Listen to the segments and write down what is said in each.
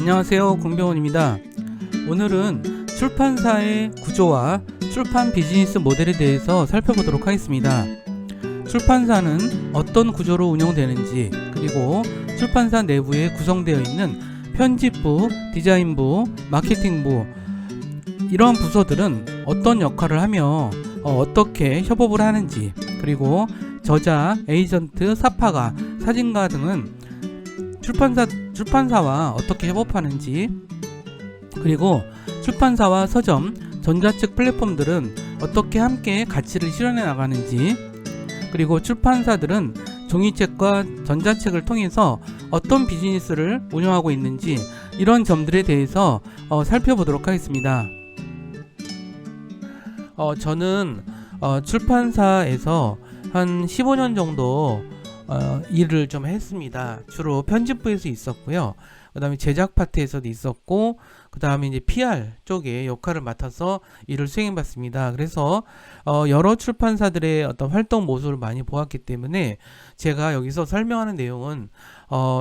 안녕하세요, 공병원입니다. 오늘은 출판사의 구조와 출판 비즈니스 모델에 대해서 살펴보도록 하겠습니다. 출판사는 어떤 구조로 운영되는지, 그리고 출판사 내부에 구성되어 있는 편집부, 디자인부, 마케팅부, 이러한 부서들은 어떤 역할을 하며 어떻게 협업을 하는지, 그리고 저자, 에이전트, 사파가, 사진가 등은 출판사와 어떻게 협업하는지, 그리고 출판사와 서점, 전자책 플랫폼들은 어떻게 함께 가치를 실현해 나가는지, 그리고 출판사들은 종이책과 전자책을 통해서 어떤 비즈니스를 운영하고 있는지, 이런 점들에 대해서 살펴보도록 하겠습니다. 저는 출판사에서 한 15년 정도 일을 좀 했습니다. 주로 편집부에서 있었고요. 그 다음에 제작 파트에서도 있었고, 그 다음에 이제 PR 쪽에 역할을 맡아서 일을 수행해 봤습니다. 그래서 여러 출판사들의 어떤 활동 모습을 많이 보았기 때문에 제가 여기서 설명하는 내용은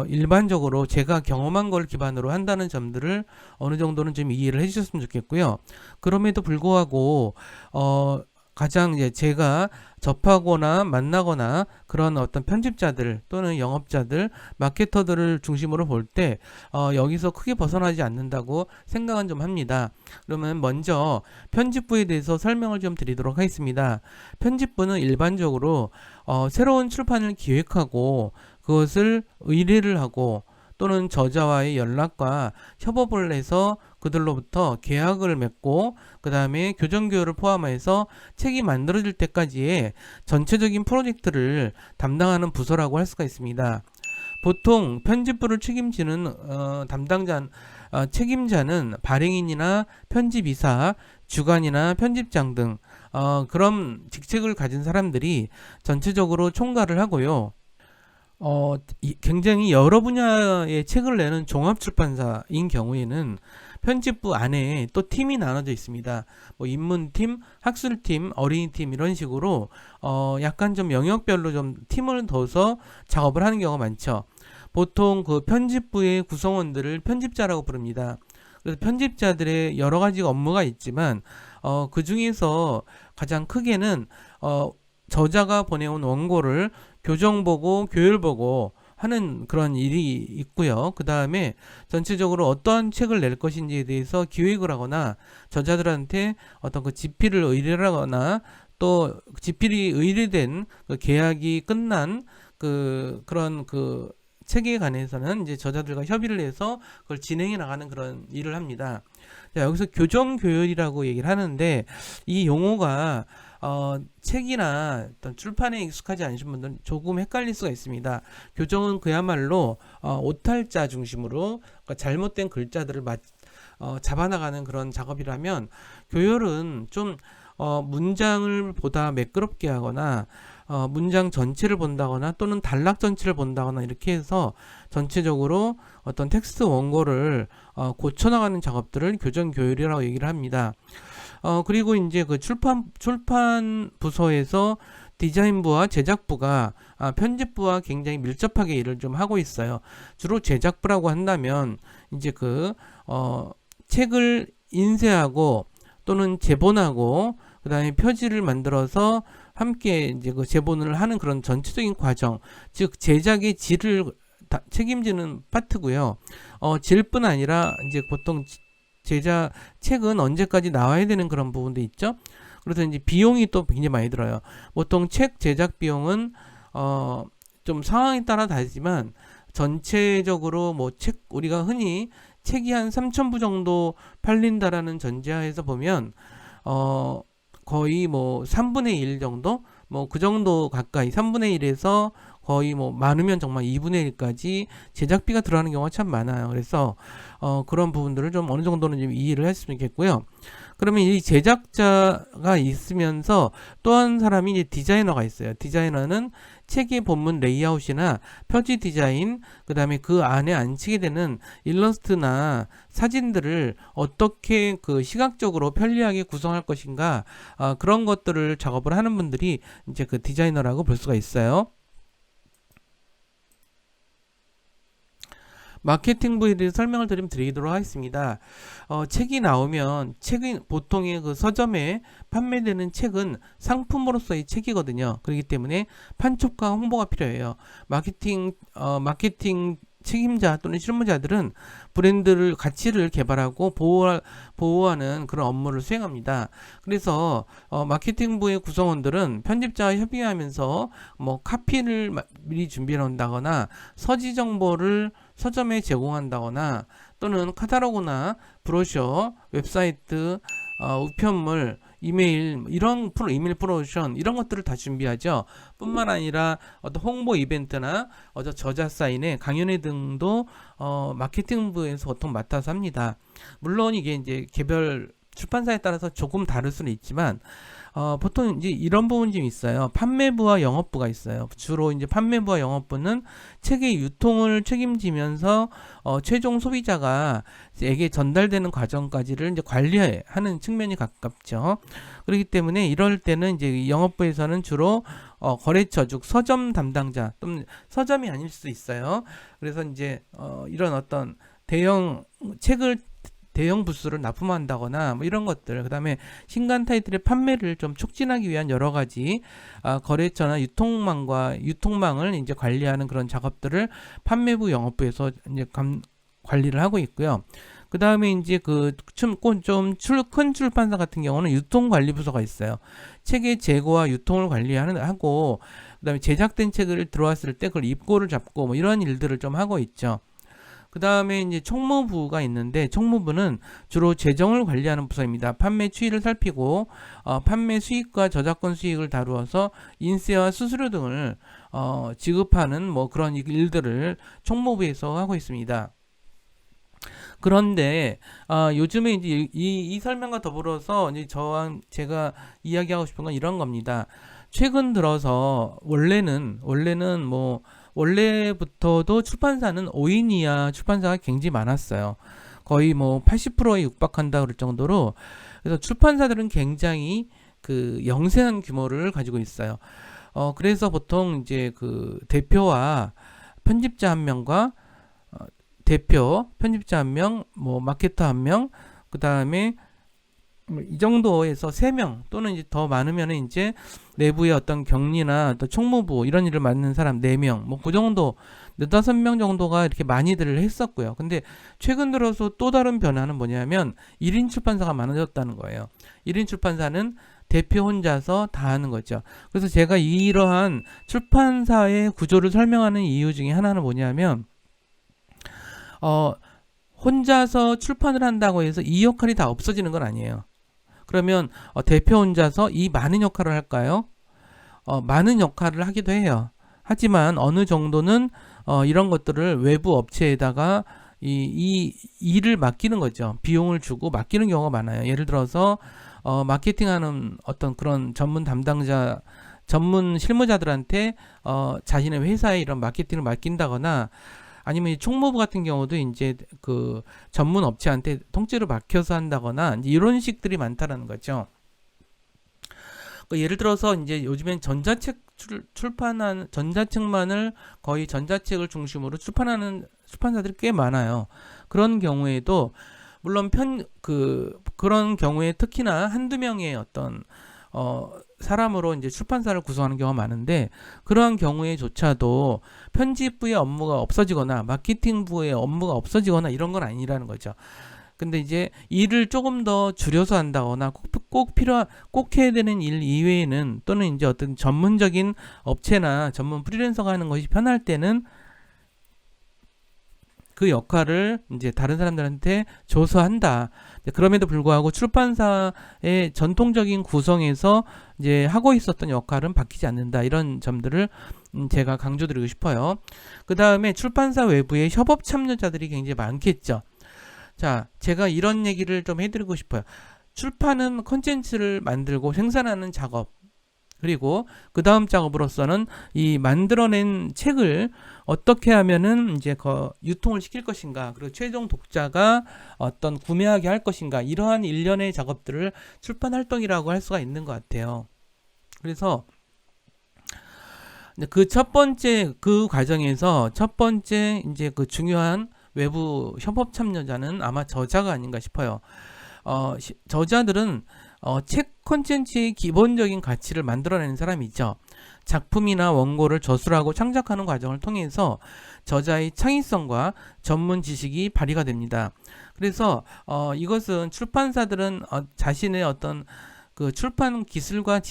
일반적으로 제가 경험한 걸 기반으로 한다는 점들을 어느 정도는 좀 이해를 해주셨으면 좋겠고요. 그럼에도 불구하고 가장 이제 제가 접하거나 만나거나 그런 어떤 편집자들 또는 영업자들, 마케터들을 중심으로 볼 때 여기서 크게 벗어나지 않는다고 생각은 좀 합니다. 그러면 먼저 편집부에 대해서 설명을 좀 드리도록 하겠습니다. 편집부는 일반적으로 새로운 출판을 기획하고 그것을 의뢰를 하고 또는 저자와의 연락과 협업을 해서 그들로부터 계약을 맺고 그 다음에 교정교육을 포함해서 책이 만들어질 때까지의 전체적인 프로젝트를 담당하는 부서라고 할 수가 있습니다. 보통 편집부를 책임지는 책임자는 발행인이나 편집이사, 주간이나 편집장 등 그런 직책을 가진 사람들이 전체적으로 총괄을 하고요. 굉장히 여러 분야의 책을 내는 종합출판사인 경우에는 편집부 안에 또 팀이 나눠져 있습니다. 뭐 인문팀, 학술팀, 어린이팀 이런 식으로 약간 좀 영역별로 좀 팀을 둬서 작업을 하는 경우가 많죠. 보통 그 편집부의 구성원들을 편집자라고 부릅니다. 그래서 편집자들의 여러 가지 업무가 있지만 그 중에서 가장 크게는 저자가 보내온 원고를 교정보고 교율보고 하는 그런 일이 있고요. 그 다음에 전체적으로 어떠한 책을 낼 것인지에 대해서 기획을 하거나 저자들한테 어떤 그 집필을 의뢰를 하거나 또 집필이 의뢰된 그 계약이 끝난 그런 책에 관해서는 이제 저자들과 협의를 해서 그걸 진행해 나가는 그런 일을 합니다. 자, 여기서 교정교율이라고 얘기를 하는데 이 용어가 책이나 어떤 출판에 익숙하지 않으신 분들은 조금 헷갈릴 수가 있습니다. 교정은 그야말로 오탈자 중심으로 그러니까 잘못된 글자들을 잡아나가는 그런 작업이라면, 교율은 좀 문장을 보다 매끄럽게 하거나 문장 전체를 본다거나 또는 단락 전체를 본다거나 이렇게 해서 전체적으로 어떤 텍스트 원고를 고쳐나가는 작업들을 교정 교율이라고 얘기를 합니다. 그리고 이제 그 출판 부서에서 디자인부와 제작부가 편집부와 굉장히 밀접하게 일을 좀 하고 있어요. 주로 제작부라고 한다면 이제 책을 인쇄하고 또는 제본하고 그 다음에 표지를 만들어서 함께 이제 그 제본을 하는 그런 전체적인 과정, 즉 제작의 질을 책임지는 파트고요. 질뿐 아니라 이제 보통 책은 언제까지 나와야 되는 그런 부분도 있죠. 그래서 이제 비용이 또 굉장히 많이 들어요. 보통 책 제작 비용은 좀 상황에 따라 다르지만 전체적으로 우리가 흔히 책이 한 3,000부 정도 팔린다라는 전제하에서 보면 거의 3분의 1 정도? 그 정도 가까이 3분의 1에서 거의 많으면 정말 2분의 1까지 제작비가 들어가는 경우가 참 많아요. 그래서 그런 부분들을 좀 어느 정도는 좀 이해를 했으면 좋겠고요. 그러면 이 제작자가 있으면서 또 한 사람이 이제 디자이너가 있어요. 디자이너는 책의 본문 레이아웃이나 표지 디자인, 그 다음에 그 안에 안치게 되는 일러스트나 사진들을 어떻게 시각적으로 편리하게 구성할 것인가, 그런 것들을 작업을 하는 분들이 이제 그 디자이너라고 볼 수가 있어요. 마케팅부에 대해서 설명을 드리도록 하겠습니다. 책이 나오면 책이 보통의 그 서점에 판매되는 책은 상품으로서의 책이거든요. 그렇기 때문에 판촉과 홍보가 필요해요. 마케팅 책임자 또는 실무자들은 브랜드를 가치를 개발하고 보호하는 그런 업무를 수행합니다. 그래서 마케팅부의 구성원들은 편집자와 협의하면서 뭐 카피를 미리 준비해 놓는다거나 서지 정보를 서점에 제공한다거나 또는 카탈로그나 브로셔, 웹사이트, 우편물, 이메일 이메일 프로모션 이런 것들을 다 준비하죠. 뿐만 아니라 어떤 홍보 이벤트나 저자 사인회, 강연회 등도 마케팅부에서 보통 맡아서 합니다. 물론 이게 이제 개별 출판사에 따라서 조금 다를 수는 있지만 보통 이제 이런 부분이 좀 있어요. 판매부와 영업부가 있어요. 주로 이제 판매부와 영업부는 책의 유통을 책임지면서 최종 소비자에게 전달되는 과정까지를 이제 관리하는 측면이 가깝죠. 그렇기 때문에 이럴 때는 이제 영업부에서는 주로 거래처 즉 서점 담당자 또는 서점이 아닐 수도 있어요. 그래서 이제 이런 어떤 대형 부수를 납품한다거나 뭐 이런 것들, 그 다음에 신간 타이틀의 판매를 좀 촉진하기 위한 여러 가지 거래처나 유통망을 이제 관리하는 그런 작업들을 판매부 영업부에서 이제 관리를 하고 있고요. 그 다음에 이제 큰 출판사 같은 경우는 유통관리부서가 있어요. 책의 재고와 유통을 하고, 그 다음에 제작된 책을 들어왔을 때 그걸 입고를 잡고 뭐 이런 일들을 좀 하고 있죠. 그 다음에 이제 총무부가 있는데, 총무부는 주로 재정을 관리하는 부서입니다. 판매 추이를 살피고 판매 수익과 저작권 수익을 다루어서 인세와 수수료 등을 지급하는 뭐 그런 일들을 총무부에서 하고 있습니다. 그런데 요즘에 이제 이 설명과 더불어서 이제 제가 이야기하고 싶은 건 이런 겁니다. 최근 들어서 원래부터도 출판사는 5인 이하 출판사가 굉장히 많았어요. 거의 뭐 80%에 육박한다 그럴 정도로. 그래서 출판사들은 굉장히 그 영세한 규모를 가지고 있어요. 그래서 보통 이제 그 대표와 편집자 한 명과 편집자 한 명, 뭐 마케터 한 명, 그 다음에 이 정도에서 3명 또는 이제 더 많으면 이제 내부의 어떤 격리나 또 총무부 이런 일을 맡는 사람 4명, 뭐 그 정도, 4~5명 정도가 이렇게 많이들 했었고요. 근데 최근 들어서 또 다른 변화는 뭐냐면 1인 출판사가 많아졌다는 거예요. 1인 출판사는 대표 혼자서 다 하는 거죠. 그래서 제가 이러한 출판사의 구조를 설명하는 이유 중에 하나는 뭐냐면 혼자서 출판을 한다고 해서 이 역할이 다 없어지는 건 아니에요. 그러면 대표 혼자서 이 많은 역할을 할까요? 많은 역할을 하기도 해요. 하지만 어느 정도는 이런 것들을 외부 업체에다가 이 일을 맡기는 거죠. 비용을 주고 맡기는 경우가 많아요. 예를 들어서 마케팅하는 어떤 그런 전문 실무자들한테 자신의 회사에 이런 마케팅을 맡긴다거나, 아니면 총무부 같은 경우도 이제 그 전문 업체한테 통째로 맡겨서 한다거나 이제 이런 식들이 많다라는 거죠. 예를 들어서 이제 요즘엔 전자책만을 거의 전자책을 중심으로 출판하는 출판사들이 꽤 많아요. 그런 경우에도 물론 그런 경우에 특히나 한두 명의 어떤 사람으로 이제 출판사를 구성하는 경우가 많은데, 그러한 경우에조차도 편집부의 업무가 없어지거나 마케팅부의 업무가 없어지거나 이런 건 아니라는 거죠. 근데 이제 일을 조금 더 줄여서 한다거나 꼭 해야 되는 일 이외에는, 또는 이제 어떤 전문적인 업체나 전문 프리랜서가 하는 것이 편할 때는 그 역할을 이제 다른 사람들한테 줘서 한다. 그럼에도 불구하고 출판사의 전통적인 구성에서 이제 하고 있었던 역할은 바뀌지 않는다. 이런 점들을 제가 강조드리고 싶어요. 그 다음에 출판사 외부에 협업 참여자들이 굉장히 많겠죠. 자, 제가 이런 얘기를 좀 해드리고 싶어요. 출판은 콘텐츠를 만들고 생산하는 작업, 그리고 그 다음 작업으로서는 이 만들어낸 책을 어떻게 하면은 이제 유통을 시킬 것인가, 그리고 최종 독자가 어떤 구매하게 할 것인가, 이러한 일련의 작업들을 출판 활동이라고 할 수가 있는 것 같아요. 그래서 그 과정에서 첫 번째 이제 그 중요한 외부 협업 참여자는 아마 저자가 아닌가 싶어요. 저자들은 책 콘텐츠의 기본적인 가치를 만들어내는 사람이죠. 작품이나 원고를 저술하고 창작하는 과정을 통해서 저자의 창의성과 전문 지식이 발휘가 됩니다. 그래서 이것은 출판사들은 자신의 어떤 그 출판 기술과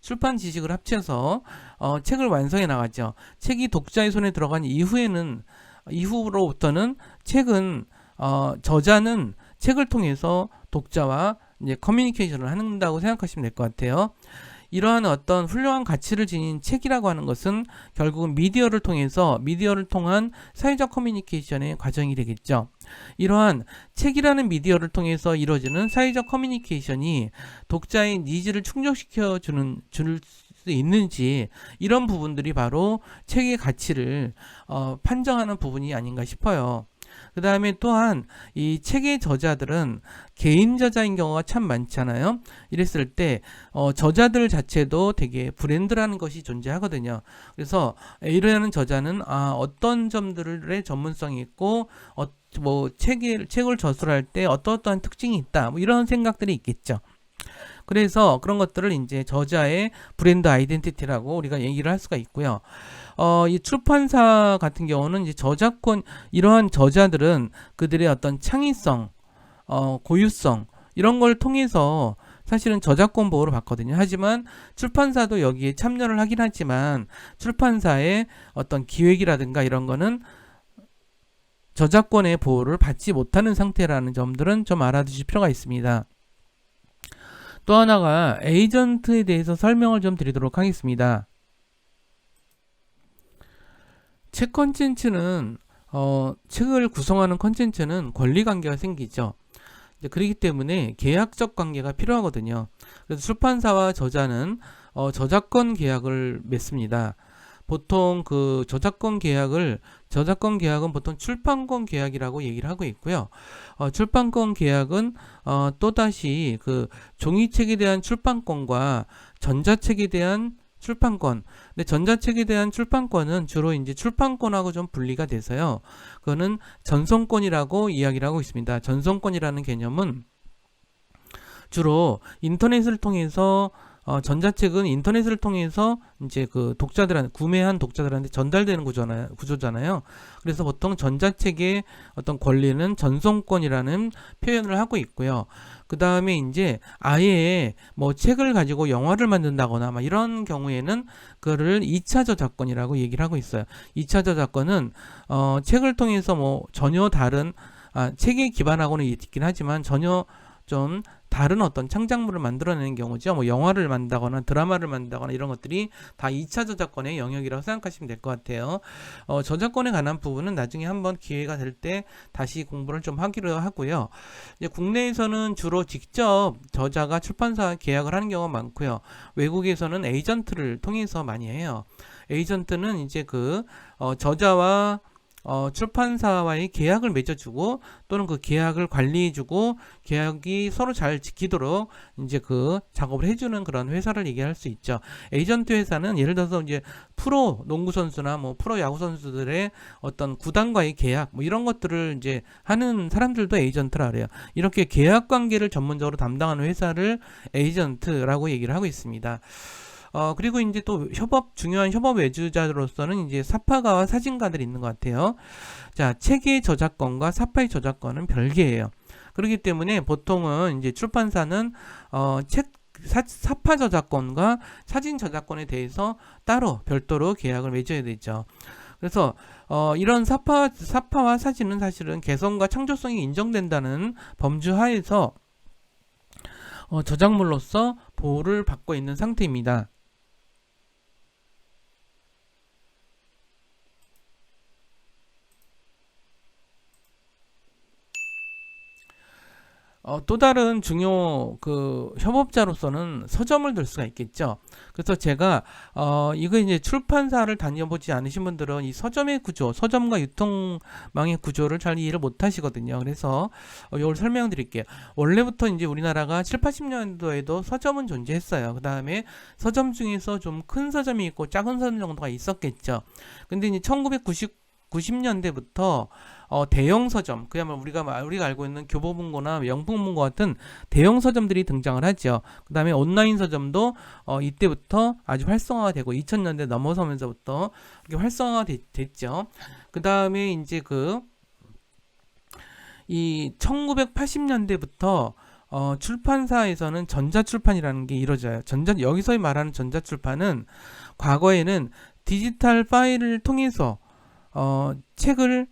출판 지식을 합쳐서 책을 완성해 나가죠. 책이 독자의 손에 들어간 이후로부터는 저자는 책을 통해서 독자와 이제 커뮤니케이션을 한다고 생각하시면 될 것 같아요. 이러한 어떤 훌륭한 가치를 지닌 책이라고 하는 것은 결국은 미디어를 통한 사회적 커뮤니케이션의 과정이 되겠죠. 이러한 책이라는 미디어를 통해서 이루어지는 사회적 커뮤니케이션이 독자의 니즈를 충족시켜 줄 수 있는지, 이런 부분들이 바로 책의 가치를 판정하는 부분이 아닌가 싶어요. 그 다음에 또한 이 책의 저자들은 개인 저자인 경우가 참 많잖아요. 이랬을 때 저자들 자체도 되게 브랜드라는 것이 존재하거든요. 그래서 이러한 저자는 어떤 점들의 전문성이 있고 책을 저술할 때 어떠한 특징이 있다, 뭐 이런 생각들이 있겠죠. 그래서 그런 것들을 이제 저자의 브랜드 아이덴티티라고 우리가 얘기를 할 수가 있고요. 이 출판사 같은 경우는 이제 이러한 저자들은 그들의 어떤 창의성, 고유성, 이런 걸 통해서 사실은 저작권 보호를 받거든요. 하지만 출판사도 여기에 참여를 하긴 하지만 출판사의 어떤 기획이라든가 이런 거는 저작권의 보호를 받지 못하는 상태라는 점들은 좀 알아두실 필요가 있습니다. 또 하나가 에이전트에 대해서 설명을 좀 드리도록 하겠습니다. 책 컨텐츠는 책을 구성하는 컨텐츠는 권리관계가 생기죠. 그렇기 때문에 계약적 관계가 필요하거든요. 그래서 출판사와 저자는 저작권 계약을 맺습니다. 보통 그 저작권 계약은 보통 출판권 계약이라고 얘기를 하고 있고요. 출판권 계약은 또다시 그 종이책에 대한 출판권과 전자책에 대한 출판권. 근데 전자책에 대한 출판권은 주로 이제 출판권하고 좀 분리가 돼서요. 그거는 전송권이라고 이야기를 하고 있습니다. 전송권이라는 개념은 주로 인터넷을 통해서 전자책은 인터넷을 통해서 이제 그 구매한 독자들한테 전달되는 구조잖아요. 그래서 보통 전자책의 어떤 권리는 전송권이라는 표현을 하고 있고요. 그 다음에 이제 아예 뭐 책을 가지고 영화를 만든다거나 막 이런 경우에는 그거를 2차 저작권이라고 얘기를 하고 있어요. 2차 저작권은 책을 통해서 뭐 전혀 다른 책에 기반하고는 있긴 하지만 전혀 좀 다른 어떤 창작물을 만들어내는 경우죠. 뭐 영화를 만든다거나 드라마를 만든다거나 이런 것들이 다 2차 저작권의 영역이라고 생각하시면 될 것 같아요. 저작권에 관한 부분은 나중에 한번 기회가 될 때 다시 공부를 좀 하기로 하고요. 이제 국내에서는 주로 직접 저자가 출판사와 계약을 하는 경우가 많고요. 외국에서는 에이전트를 통해서 많이 해요. 에이전트는 이제 그 저자와 출판사와의 계약을 맺어주고 또는 그 계약을 관리해주고 계약이 서로 잘 지키도록 이제 그 작업을 해주는 그런 회사를 얘기할 수 있죠. 에이전트 회사는 예를 들어서 이제 프로 농구 선수나 뭐 프로 야구 선수들의 어떤 구단과의 계약 뭐 이런 것들을 이제 하는 사람들도 에이전트라 그래요. 이렇게 계약 관계를 전문적으로 담당하는 회사를 에이전트라고 얘기를 하고 있습니다. 그리고 이제 또 중요한 협업 외주자로서는 이제 사파가와 사진가들이 있는 것 같아요. 자, 책의 저작권과 사파의 저작권은 별개예요. 그렇기 때문에 보통은 이제 출판사는 사파 저작권과 사진 저작권에 대해서 별도로 계약을 맺어야 되죠. 그래서 이런 사파와 사진은 사실은 개성과 창조성이 인정된다는 범주 하에서 저작물로서 보호를 받고 있는 상태입니다. 또 다른 중요 협업자로서는 서점을 들 수가 있겠죠. 그래서 제가 이거 이제 출판사를 다녀보지 않으신 분들은 이 서점의 구조, 서점과 유통망의 구조를 잘 이해를 못 하시거든요. 그래서 이걸 설명드릴게요. 원래부터 이제 우리나라가 7, 80년도에도 서점은 존재했어요. 그 다음에 서점 중에서 좀 큰 서점이 있고 작은 서점 정도가 있었겠죠. 근데 이제 1990년대부터 대형 서점, 그야말로 우리가 알고 있는 교보문고나 명품문고 같은 대형 서점들이 등장을 하죠. 그 다음에 온라인 서점도 이때부터 아주 활성화가 되고 2000년대 넘어서면서부터 이렇게 활성화가 됐죠. 그 다음에 이제 이 1980년대부터 출판사에서는 전자출판이라는 게 이루어져요. 여기서 말하는 전자출판은 과거에는 디지털 파일을 통해서 책을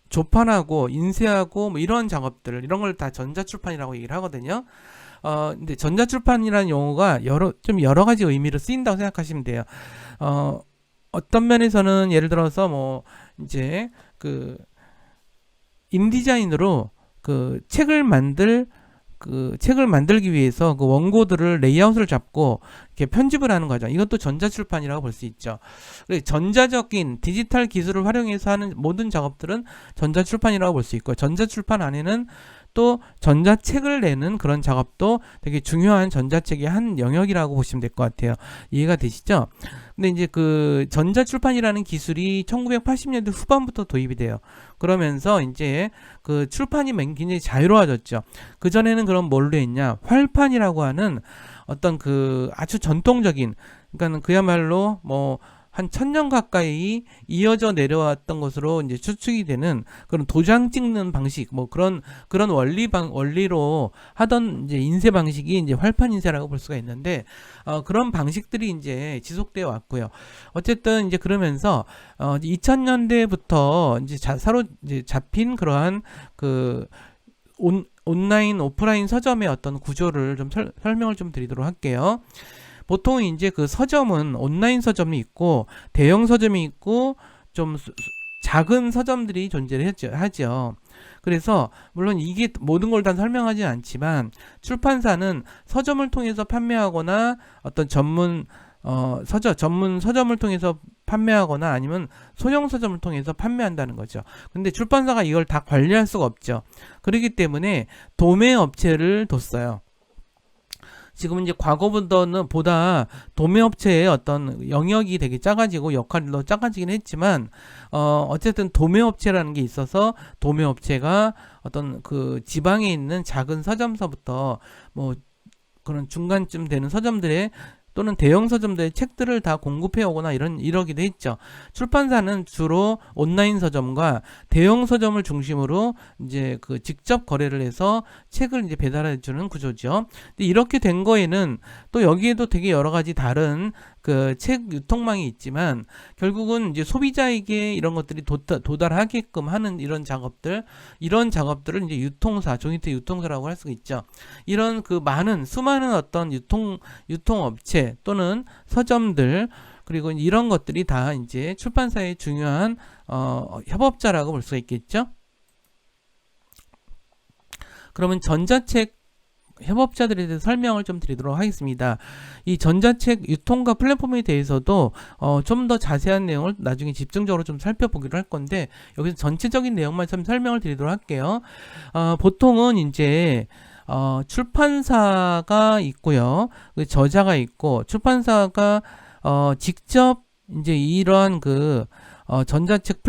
조판하고 인쇄하고 뭐 이런 작업들, 이런 걸 다 전자출판이라고 얘기를 하거든요. 근데 전자출판이라는 용어가 여러 가지 의미로 쓰인다고 생각하시면 돼요. 어떤 면에서는 예를 들어서 뭐 이제 인디자인으로 책을 만들기 위해서 그 원고들을 레이아웃을 잡고 이렇게 편집을 하는 거죠. 이것도 전자출판이라고 볼 수 있죠. 전자적인 디지털 기술을 활용해서 하는 모든 작업들은 전자출판이라고 볼 수 있고, 전자출판 안에는 또 전자책을 내는 그런 작업도 되게 중요한 전자책의 한 영역이라고 보시면 될 것 같아요. 이해가 되시죠? 근데 이제 그 전자출판이라는 기술이 1980년대 후반부터 도입이 돼요. 그러면서 이제 그 출판이 굉장히 자유로워졌죠. 그전에는 그럼 뭘로 했냐? 활판이라고 하는 어떤 그 아주 전통적인, 그러니까 그야말로 뭐 한 1000년 가까이 이어져 내려왔던 것으로 이제 추측이 되는 그런 도장 찍는 방식, 뭐 그런 원리로 하던 이제 인쇄 방식이 이제 활판 인쇄라고 볼 수가 있는데, 그런 방식들이 이제 지속되어 왔고요. 어쨌든 이제 그러면서 2000년대부터 이제 이제 잡힌 그러한 온라인, 오프라인 서점의 어떤 구조를 좀 설명을 좀 드리도록 할게요. 보통 이제 그 서점은 온라인 서점이 있고 대형 서점이 있고 좀 작은 서점들이 존재를 하죠. 그래서 물론 이게 모든 걸 다 설명하지 않지만, 출판사는 서점을 통해서 판매하거나 어떤 전문 서점을 통해서 판매하거나 아니면 소형 서점을 통해서 판매한다는 거죠. 근데 출판사가 이걸 다 관리할 수가 없죠. 그렇기 때문에 도매 업체를 뒀어요. 지금은 이제 과거보다 도매업체의 어떤 영역이 되게 작아지고 역할도 작아지긴 했지만, 어쨌든 도매업체라는 게 있어서 도매업체가 어떤 그 지방에 있는 작은 서점서부터 뭐 그런 중간쯤 되는 서점들의 또는 대형 서점들의 책들을 다 공급해 오거나 이러기도 했죠. 출판사는 주로 온라인 서점과 대형 서점을 중심으로 이제 그 직접 거래를 해서 책을 이제 배달해 주는 구조죠. 근데 이렇게 된 거에는 또 여기에도 되게 여러 가지 다른 그 책 유통망이 있지만, 결국은 이제 소비자에게 이런 것들이 도달하게끔 하는 이런 작업들을 이제 조인트 유통사라고 할 수가 있죠. 이런 그 수많은 어떤 유통업체 또는 서점들, 그리고 이런 것들이 다 이제 출판사의 중요한 협업자라고 볼 수가 있겠죠. 그러면 전자책 협업자들에 대해서 설명을 좀 드리도록 하겠습니다. 이 전자책 유통과 플랫폼에 대해서도 좀 더 자세한 내용을 나중에 집중적으로 좀 살펴보기로 할 건데, 여기서 전체적인 내용만 좀 설명을 드리도록 할게요. 보통은 이제 출판사가 있고요, 저자가 있고, 출판사가 직접 이제 이러한 전자책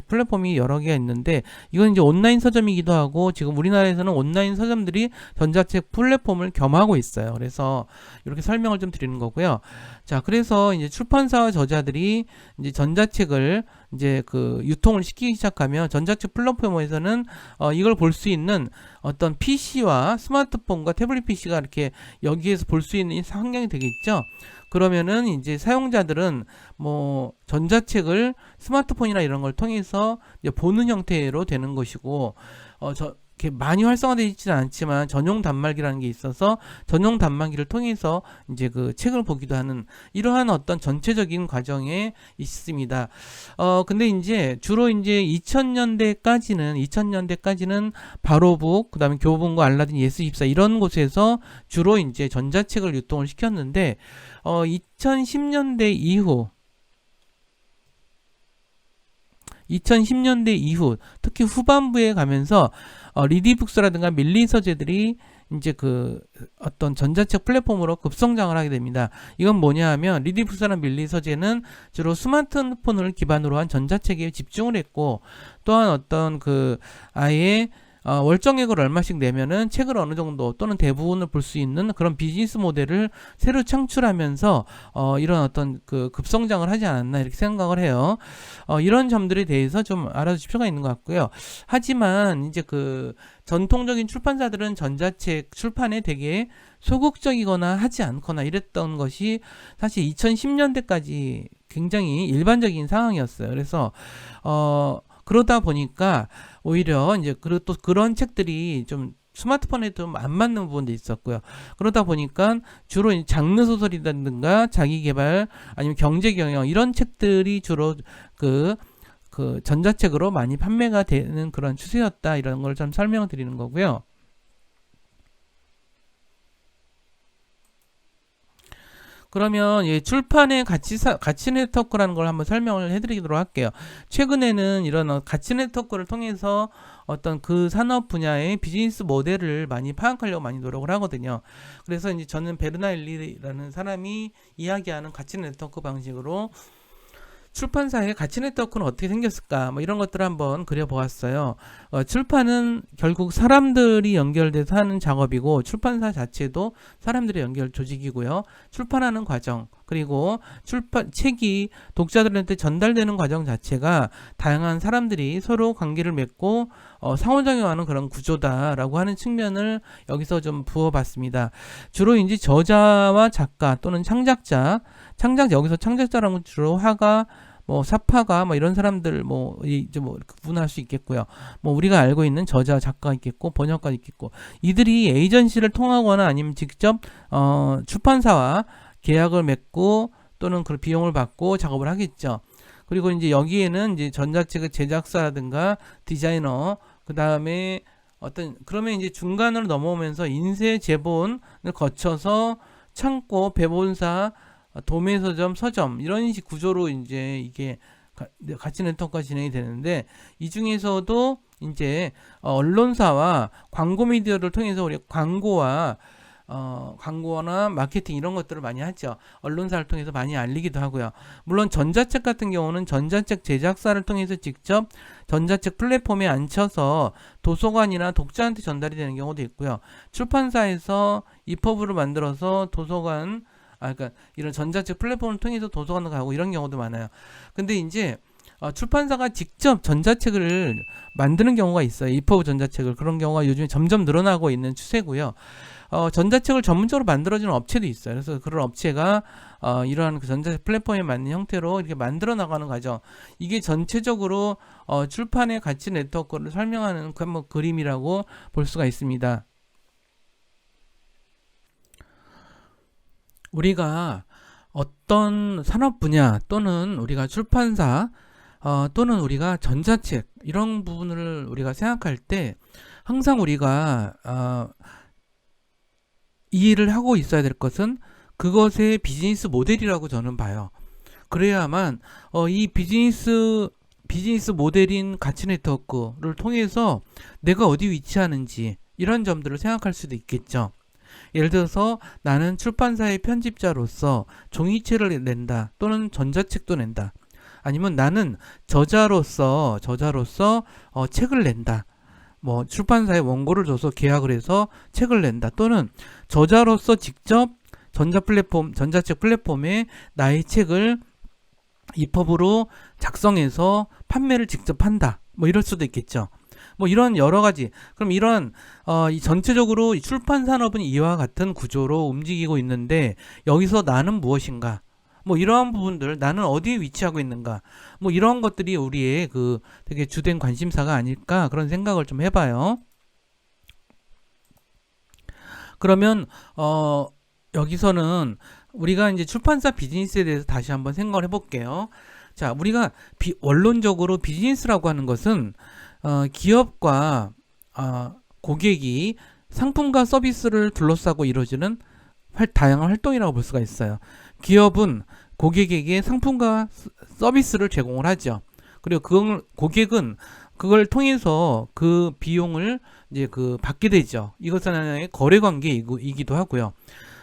플랫폼이 여러 개가 있는데, 이건 이제 온라인 서점이기도 하고, 지금 우리나라에서는 온라인 서점들이 전자책 플랫폼을 겸하고 있어요. 그래서 이렇게 설명을 좀 드리는 거고요. 자, 그래서 이제 출판사와 저자들이 이제 전자책을 이제 유통을 시키기 시작하면, 전자책 플랫폼에서는 이걸 볼 수 있는 어떤 PC와 스마트폰과 태블릿 PC가 이렇게 여기에서 볼 수 있는 환경이 되겠죠. 그러면은 이제 사용자들은 뭐 전자책을 스마트폰이나 이런 걸 통해서 이제 보는 형태로 되는 것이고, 이렇게 많이 활성화되어 있지는 않지만 전용 단말기라는 게 있어서 전용 단말기를 통해서 이제 그 책을 보기도 하는 이러한 어떤 전체적인 과정에 있습니다. 근데 이제 주로 이제 2000년대까지는 바로북, 그다음에 교보문고, 알라딘, 예스24 이런 곳에서 주로 이제 전자책을 유통을 시켰는데, 2010년대 이후 특히 후반부에 가면서 리디북스라든가 밀리 서재들이 이제 그 어떤 전자책 플랫폼으로 급성장을 하게 됩니다. 이건 뭐냐 하면 리디프사나 밀리 서재는 주로 스마트폰을 기반으로 한 전자책에 집중을 했고, 또한 어떤 그 아예 월정액을 얼마씩 내면은 책을 어느 정도 또는 대부분을 볼 수 있는 그런 비즈니스 모델을 새로 창출하면서 이런 어떤 그 급성장을 하지 않았나 이렇게 생각을 해요. 이런 점들에 대해서 좀 알아두실 필요가 있는 것 같고요. 하지만 이제 그 전통적인 출판사들은 전자책 출판에 되게 소극적이거나 하지 않거나 이랬던 것이 사실 2010년대까지 굉장히 일반적인 상황이었어요. 그래서 그러다 보니까 오히려 이제 그리고 또 그런 책들이 좀 스마트폰에 좀 안 맞는 부분도 있었고요. 그러다 보니까 주로 장르 소설이라든가 자기 개발 아니면 경제 경영 이런 책들이 주로 그 전자책으로 많이 판매가 되는 그런 추세였다, 이런 걸 좀 설명을 드리는 거고요. 그러면 출판의 가치 네트워크라는 걸 한번 설명을 해드리도록 할게요. 최근에는 이런 가치 네트워크를 통해서 어떤 그 산업 분야의 비즈니스 모델을 많이 파악하려고 많이 노력을 하거든요. 그래서 이제 저는 베르나일리라는 사람이 이야기하는 가치 네트워크 방식으로 출판사의 가치 네트워크는 어떻게 생겼을까, 뭐 이런 것들을 한번 그려보았어요. 출판은 결국 사람들이 연결돼서 하는 작업이고, 출판사 자체도 사람들의 연결 조직이고요. 출판하는 과정, 그리고 책이 독자들한테 전달되는 과정 자체가 다양한 사람들이 서로 관계를 맺고 상호작용하는 그런 구조다라고 하는 측면을 여기서 좀 부어봤습니다. 주로 이제 저자와 작가 또는 여기서 창작자라는 건 주로 화가, 사파가, 이런 사람들, 이제 구분할 수 있겠고요. 우리가 알고 있는 저자, 작가 있겠고, 번역가 있겠고, 이들이 에이전시를 통하거나 아니면 직접, 출판사와 계약을 맺고, 또는 그 비용을 받고 작업을 하겠죠. 그리고 이제 여기에는 이제 전자책의 제작사라든가 디자이너, 그 다음에 그러면 이제 중간으로 넘어오면서 인쇄, 제본을 거쳐서 창고, 배본사, 도매 서점, 서점 이런 식 구조로 이제 이게 가치 네트워크가 진행이 되는데, 이 중에서도 이제 언론사와 광고 미디어를 통해서 우리 광고나 마케팅 이런 것들을 많이 하죠. 언론사를 통해서 많이 알리기도 하고요. 물론 전자책 같은 경우는 전자책 제작사를 통해서 직접 전자책 플랫폼에 앉혀서 도서관이나 독자한테 전달이 되는 경우도 있고요. 출판사에서 EPUB를 만들어서 도서관, 그러니까 이런 전자책 플랫폼을 통해서 도서관을 가고 이런 경우도 많아요. 근데 이제 출판사가 직접 전자책을 만드는 경우가 있어요. EPUB 전자책을. 그런 경우가 요즘에 점점 늘어나고 있는 추세고요. 전자책을 전문적으로 만들어주는 업체도 있어요. 그래서 그런 업체가 이러한 그 전자책 플랫폼에 맞는 형태로 이렇게 만들어 나가는 과정, 이게 전체적으로 출판의 가치 네트워크를 설명하는 그림이라고 볼 수가 있습니다. 우리가 어떤 산업 분야 또는 우리가 출판사 또는 우리가 전자책 이런 부분을 우리가 생각할 때 항상 우리가 이해를 하고 있어야 될 것은 그것의 비즈니스 모델이라고 저는 봐요. 그래야만 이 비즈니스 모델인 가치 네트워크를 통해서 내가 어디 위치하는지 이런 점들을 생각할 수도 있겠죠. 예를 들어서 나는 출판사의 편집자로서 종이책을 낸다, 또는 전자책도 낸다. 아니면 나는 저자로서 책을 낸다. 출판사에 원고를 줘서 계약을 해서 책을 낸다. 또는 저자로서 직접 전자책 플랫폼에 나의 책을 EPUB으로 작성해서 판매를 직접 한다. 이럴 수도 있겠죠. 이런 여러 가지. 그럼 이런 이 전체적으로 이 출판 산업은 이와 같은 구조로 움직이고 있는데, 여기서 나는 무엇인가? 이러한 부분들, 나는 어디에 위치하고 있는가? 이런 것들이 우리의 그 되게 주된 관심사가 아닐까, 그런 생각을 좀 해봐요. 그러면 여기서는 우리가 이제 출판사 비즈니스에 대해서 다시 한번 생각을 해볼게요. 자, 우리가 원론적으로 비즈니스라고 하는 것은 기업과 고객이 상품과 서비스를 둘러싸고 이루어지는 다양한 활동이라고 볼 수가 있어요. 기업은 고객에게 상품과 서비스를 제공을 하죠. 그리고 고객은 그걸 통해서 그 비용을 이제 그 받게 되죠. 이것은 하나의 거래 관계이기도 하고요.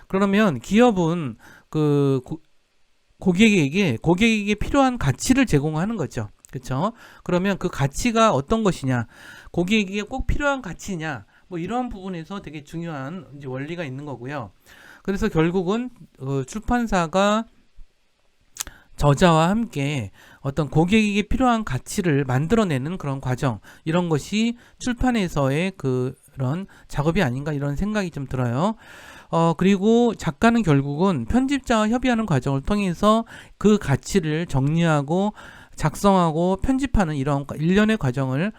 그러면 기업은 그 고객에게 필요한 가치를 제공하는 거죠. 그렇죠? 그러면 그 가치가 어떤 것이냐, 고객에게 꼭 필요한 가치냐, 뭐 이런 부분에서 되게 중요한 이제 원리가 있는 거고요. 그래서 결국은 출판사가 저자와 함께 어떤 고객에게 필요한 가치를 만들어내는 그런 과정, 이런 것이 출판에서의 그런 작업이 아닌가 이런 생각이 좀 들어요. 그리고 작가는 결국은 편집자와 협의하는 과정을 통해서 그 가치를 정리하고 작성하고 편집하는 이런 일련의 과정을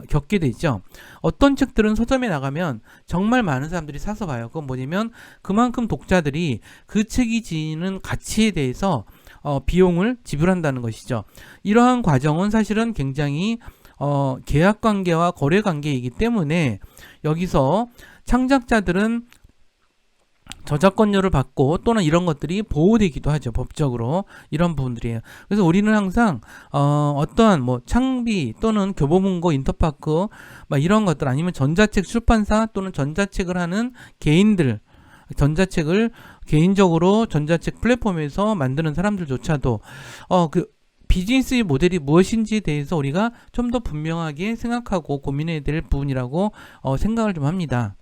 겪게 되죠. 어떤 책들은 서점에 나가면 정말 많은 사람들이 사서 봐요. 그건 뭐냐면 그만큼 독자들이 그 책이 지니는 가치에 대해서 비용을 지불한다는 것이죠. 이러한 과정은 사실은 굉장히 계약 관계와 거래 관계이기 때문에 여기서 창작자들은 저작권료를 받고 또는 이런 것들이 보호되기도 하죠. 법적으로 이런 부분들이에요. 그래서 우리는 항상 어떠한 뭐 창비 또는 교보문고 인터파크 막 이런 것들 아니면 전자책 출판사 또는 전자책을 하는 개인들, 전자책을 개인적으로 전자책 플랫폼에서 만드는 사람들조차도 그 비즈니스의 모델이 무엇인지에 대해서 우리가 좀 더 분명하게 생각하고 고민해야 될 부분이라고 생각을 좀 합니다.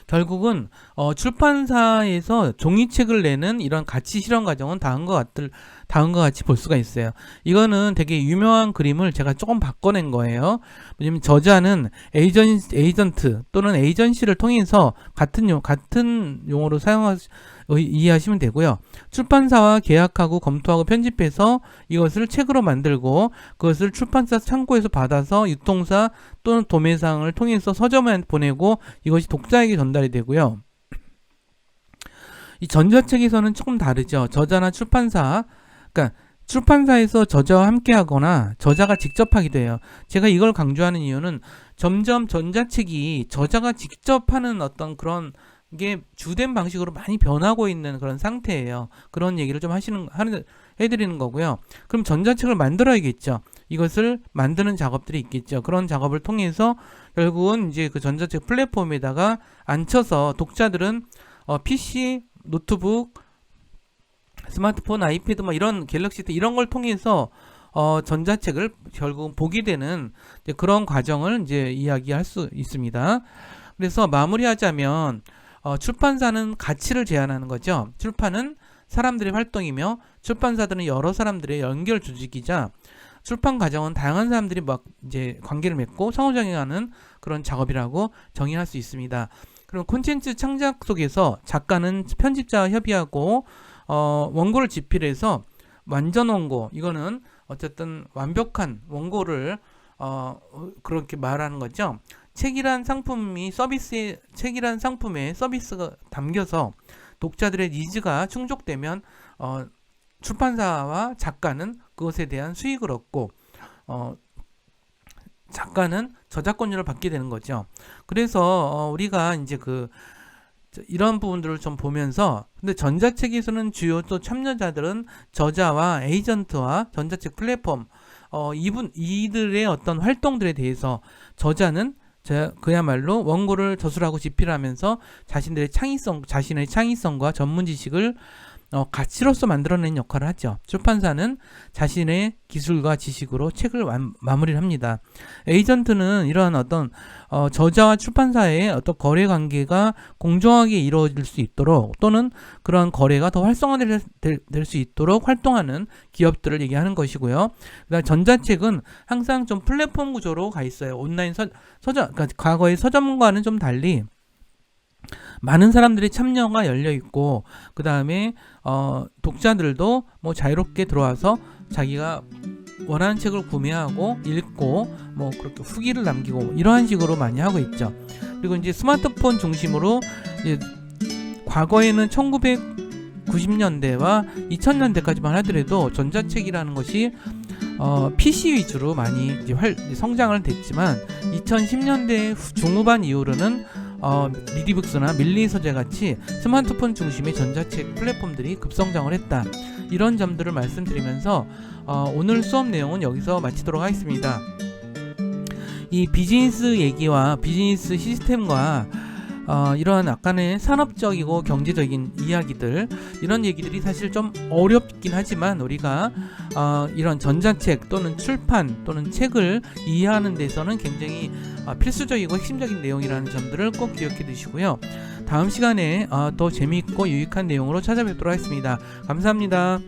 결국은 출판사에서 종이책을 내는 이런 가치 실현 과정은 다음과 같이 볼 수가 있어요. 이거는 되게 유명한 그림을 제가 조금 바꿔낸 거예요. 왜냐면 저자는 에이전트 또는 에이전시를 통해서 같은 용어로 이해하시면 되고요. 출판사와 계약하고 검토하고 편집해서 이것을 책으로 만들고 그것을 출판사 창고에서 받아서 유통사 또는 도매상을 통해서 서점에 보내고 이것이 독자에게 전달이 되고요. 이 전자책에서는 조금 다르죠. 저자나 출판사, 그러니까 출판사에서 저자와 함께 하거나 저자가 직접 하기도 해요. 제가 이걸 강조하는 이유는 점점 전자책이 저자가 직접 하는 어떤 그런 게 주된 방식으로 많이 변하고 있는 그런 상태예요. 그런 얘기를 좀 해드리는 거고요. 그럼 전자책을 만들어야겠죠. 이것을 만드는 작업들이 있겠죠. 그런 작업을 통해서 결국은 이제 그 전자책 플랫폼에다가 앉혀서 독자들은 PC, 노트북, 스마트폰, 아이패드 뭐 이런 갤럭시 이런 걸 통해서 전자책을 결국 보게 되는 그런 과정을 이제 이야기할 수 있습니다. 그래서 마무리하자면 출판사는 가치를 제한하는 거죠. 출판은 사람들의 활동이며 출판사들은 여러 사람들의 연결 조직이자 출판 과정은 다양한 사람들이 막 이제 관계를 맺고 상호작용하는 그런 작업이라고 정의할 수 있습니다. 그럼 콘텐츠 창작 속에서 작가는 편집자와 협의하고 원고를 집필해서 완전 원고, 이거는 어쨌든 완벽한 원고를 그렇게 말하는 거죠. 책이란 상품에 서비스가 담겨서 독자들의 니즈가 충족되면 출판사와 작가는 그것에 대한 수익을 얻고 작가는 저작권료를 받게 되는 거죠. 그래서 우리가 이제 이런 부분들을 좀 보면서, 근데 전자책에서는 주요 또 참여자들은 저자와 에이전트와 전자책 플랫폼 이들의 어떤 활동들에 대해서 저자는 그야말로 원고를 저술하고 집필하면서 자신의 창의성과 전문 지식을 가치로서 만들어내는 역할을 하죠. 출판사는 자신의 기술과 지식으로 책을 마무리를 합니다. 에이전트는 이러한 어떤 저자와 출판사의 어떤 거래 관계가 공정하게 이루어질 수 있도록 또는 그런 거래가 더 활성화될 수 있도록 활동하는 기업들을 얘기하는 것이고요. 그다음 전자책은 항상 좀 플랫폼 구조로 가 있어요. 온라인 서점, 그러니까 과거의 서점과는 좀 달리 많은 사람들이 참여가 열려 있고, 그 다음에 독자들도 뭐 자유롭게 들어와서 자기가 원하는 책을 구매하고 읽고 뭐 그렇게 후기를 남기고 이러한 식으로 많이 하고 있죠. 그리고 이제 스마트폰 중심으로 이제 과거에는 1990년대와 2000년대까지만 하더라도 전자책이라는 것이 PC 위주로 많이 이제 성장을 됐지만 2010년대 중후반 이후로는 리디북스나 밀리서재 같이 스마트폰 중심의 전자책 플랫폼들이 급성장을 했다. 이런 점들을 말씀드리면서 오늘 수업 내용은 여기서 마치도록 하겠습니다. 이 비즈니스 얘기와 비즈니스 시스템과 이러한 약간의 산업적이고 경제적인 이야기들, 이런 얘기들이 사실 좀 어렵긴 하지만 우리가 이런 전자책 또는 출판 또는 책을 이해하는 데서는 굉장히 필수적이고 핵심적인 내용이라는 점들을 꼭 기억해 두시고요. 다음 시간에 더 재미있고 유익한 내용으로 찾아뵙도록 하겠습니다. 감사합니다.